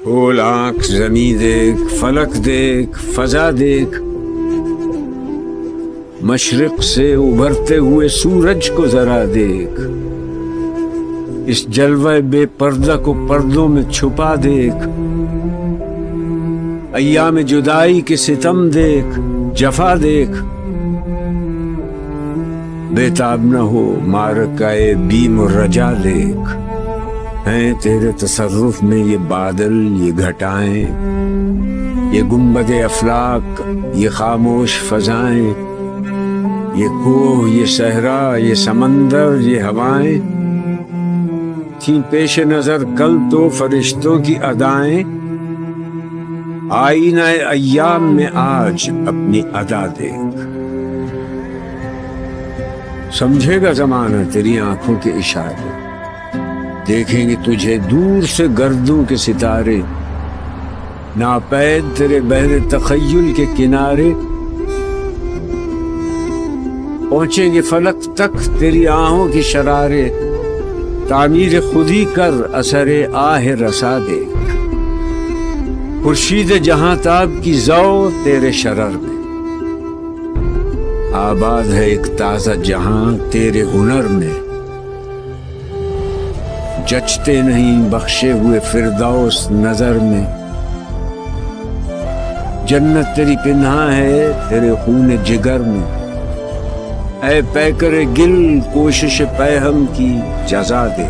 کھول آنکھ زمیں دیکھ، فلک دیکھ، فضا دیکھ، مشرق سے ابھرتے ہوئے سورج کو ذرا دیکھ، اس جلوہ بے پردہ کو پردوں میں چھپا دیکھ، ایام جدائی کے ستم دیکھ، جفا دیکھ، بے تاب نہ ہو معرکہ بیم و رجا دیکھ، ہیں تیرے تصرف میں یہ بادل، یہ گھٹائیں، یہ گنبد افلاک، یہ خاموش فضائیں، یہ کوہ، یہ صحرا، یہ سمندر، یہ ہوائیں، تھیں پیش نظر کل تو فرشتوں کی ادائیں، آئینہ ایام میں آج اپنی ادا دیکھ، سمجھے گا زمانہ تیری آنکھوں کے اشارے، دیکھیں گے تجھے دور سے گردوں کے ستارے، ناپید تیرے بحر تخیل کے کنارے، پہنچیں گے فلک تک تیری آہوں کی شرارے، تعمیر خودی کر اثر آہ رسا دیکھ، خورشید جہاں تاب کی ضو تیرے شرر میں، آباد ہے ایک تازہ جہاں تیرے ہنر میں، جچتے نہیں بخشے ہوئے فردوس نظر میں، جنت تیری پنہاں ہے تیرے خون جگر میں، اے پیکر گل کوشش پیہم کی جزا دے۔